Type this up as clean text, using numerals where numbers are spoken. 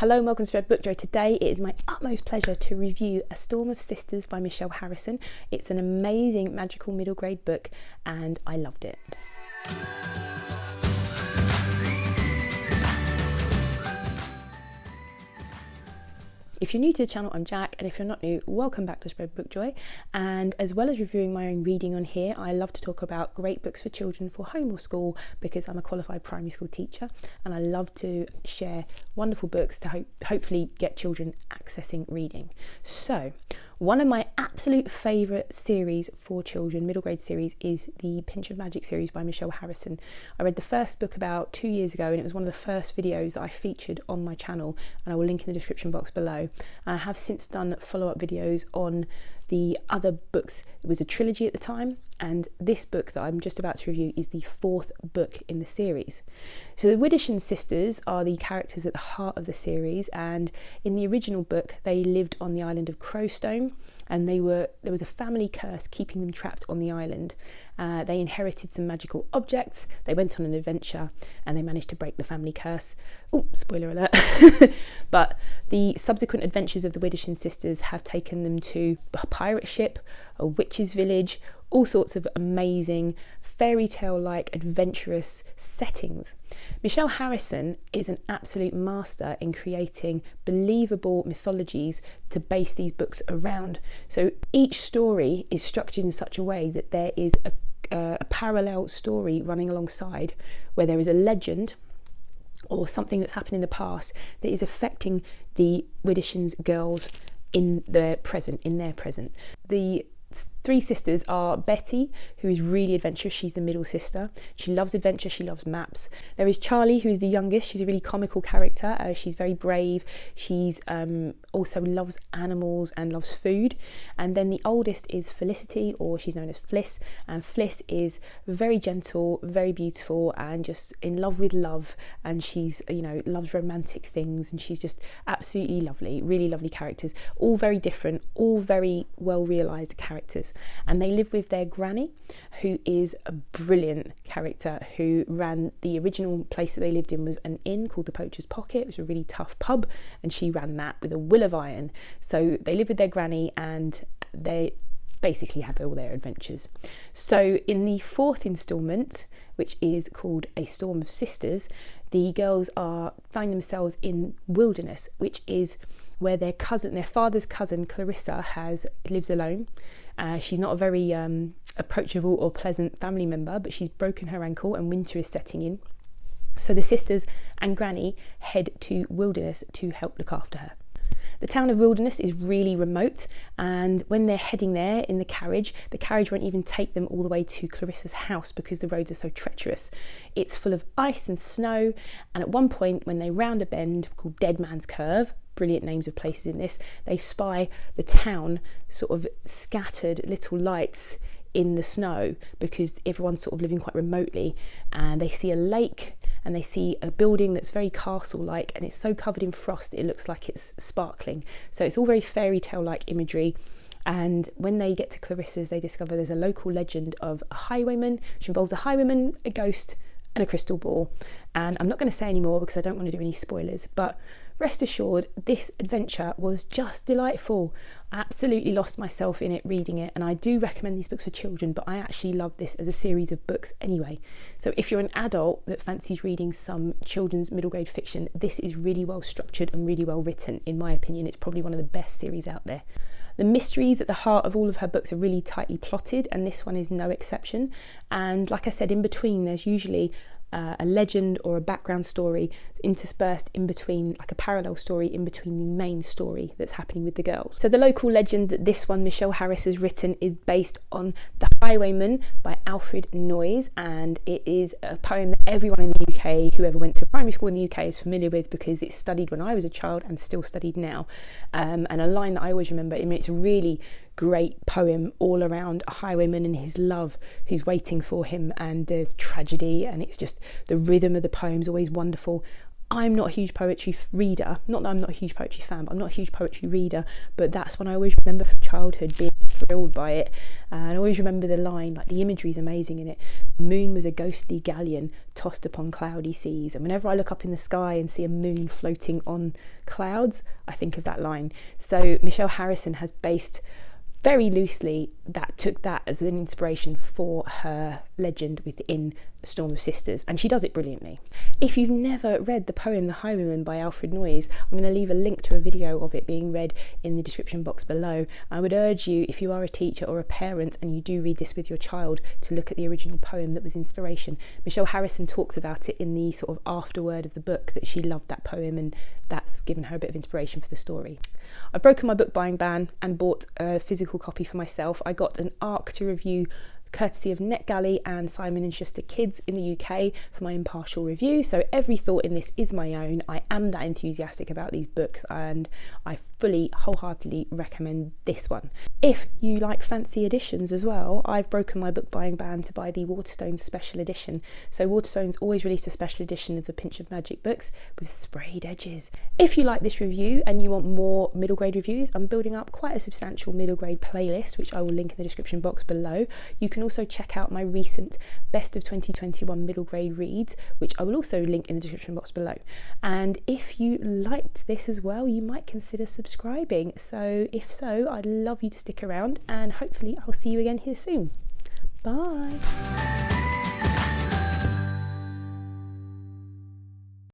Hello and welcome to Spread Book Joy. Today it is my utmost pleasure to review A Storm of Sisters by Michelle Harrison. It's an amazing magical middle grade book and I loved it. If you're new to the channel, I'm Jack, and if you're not new, welcome back to Spread Book Joy. And as well as reviewing my own reading on here, I love to talk about great books for children for home or school because I'm a qualified primary school teacher and I love to share wonderful books to hopefully get children accessing reading. So, one of my absolute favourite series for children, middle grade series, is the Pinch of Magic series by Michelle Harrison. I read the first book about 2 years ago and it was one of the first videos that I featured on my channel, and I will link in the description box below. I have since done follow-up videos on the other books. It was a trilogy at the time, and this book that I'm just about to review is the fourth book in the series. So the Widdershins sisters are the characters at the heart of the series, and in the original book they lived on the island of Crowstone, and there was a family curse keeping them trapped on the island. They inherited some magical objects, they went on an adventure and they managed to break the family curse. Oh, spoiler alert. But the subsequent adventures of the Widdershins sisters have taken them to a pirate ship, a witch's village, all sorts of amazing fairy tale-like adventurous settings. Michelle Harrison is an absolute master in creating believable mythologies to base these books around. So each story is structured in such a way that there is a parallel story running alongside, where there is a legend or something that's happened in the past that is affecting the Widdershins girls in their present. The three sisters are Betty, who is really adventurous. She's the middle sister. She loves adventure, she loves maps. There is Charlie, who is the youngest. She's a really comical character. She's very brave. She's also loves animals and loves food. And then the oldest is Felicity, or she's known as Fliss. And Fliss is very gentle, very beautiful, and just in love with love. And she's, loves romantic things. And she's just absolutely lovely, really lovely characters. All very different, all very well realised characters. And they live with their granny, who is a brilliant character, who ran the original place that they lived in was an inn called the Poacher's Pocket. It was a really tough pub, and she ran that with a will of iron. So they live with their granny and they basically have all their adventures. So in the fourth instalment, which is called A Storm of Sisters, the girls find themselves in Wilderness, which is where their father's cousin Clarissa lives alone. She's not a very approachable or pleasant family member, but she's broken her ankle and winter is setting in. So the sisters and Granny head to Wilderness to help look after her. The town of Wilderness is really remote, and when they're heading there in the carriage won't even take them all the way to Clarissa's house because the roads are so treacherous. It's full of ice and snow, and at one point when they round a bend called Dead Man's Curve, brilliant names of places in this, they spy the town sort of scattered little lights in the snow because everyone's sort of living quite remotely, and they see a lake and they see a building that's very castle-like, and it's so covered in frost that it looks like it's sparkling. So it's all very fairy tale-like imagery. And when they get to Clarissa's, they discover there's a local legend of a highwayman, which involves a highwayman, a ghost and a crystal ball. And I'm not going to say any more because I don't want to do any spoilers, but rest assured this adventure was just delightful. I absolutely lost myself in it reading it, and I do recommend these books for children, but I actually love this as a series of books anyway. So if you're an adult that fancies reading some children's middle grade fiction, this is really well structured and really well written. In my opinion, it's probably one of the best series out there. The mysteries at the heart of all of her books are really tightly plotted, and this one is no exception. And like I said, in between there's usually a legend or a background story interspersed in between, like a parallel story in between the main story that's happening with the girls. So the local legend that this one Michelle Harris has written is based on The Highwayman by Alfred Noyes, and it is a poem that everyone in the UK, whoever went to primary school in the UK, is familiar with because it's studied when I was a child and still studied now. And a line that I always remember, I mean, it's a really great poem all around a highwayman and his love who's waiting for him, and there's tragedy, and it's just the rhythm of the poem's always wonderful. I'm not a huge poetry reader, not that I'm not a huge poetry fan, but I'm not a huge poetry reader, but that's one I always remember from childhood, being thrilled by it. And I always remember the line, like, the imagery is amazing in it. The moon was a ghostly galleon tossed upon cloudy seas. And whenever I look up in the sky and see a moon floating on clouds, I think of that line. So Michelle Harrison has based very loosely took that as an inspiration for her legend within A Storm of Sisters, and she does it brilliantly. If you've never read the poem The Highwayman by Alfred Noyes, I'm going to leave a link to a video of it being read in the description box below. I would urge you, if you are a teacher or a parent and you do read this with your child, to look at the original poem that was inspiration. Michelle Harrison talks about it in the sort of afterword of the book, that she loved that poem and that's given her a bit of inspiration for the story. I've broken my book buying ban and bought a physical copy for myself. I got an ARC to review courtesy of NetGalley and Simon & Schuster Kids in the UK for my impartial review. So every thought in this is my own. I am that enthusiastic about these books and I fully, wholeheartedly recommend this one. If you like fancy editions as well, I've broken my book buying ban to buy the Waterstones special edition. So Waterstones always release a special edition of the Pinch of Magic books with sprayed edges. If you like this review and you want more middle grade reviews, I'm building up quite a substantial middle grade playlist, which I will link in the description box below. You can also check out my recent Best of 2021 middle grade reads, which I will also link in the description box below. And if you liked this as well, you might consider subscribing. So if so, I'd love you to stick around and hopefully I'll see you again here soon. Bye.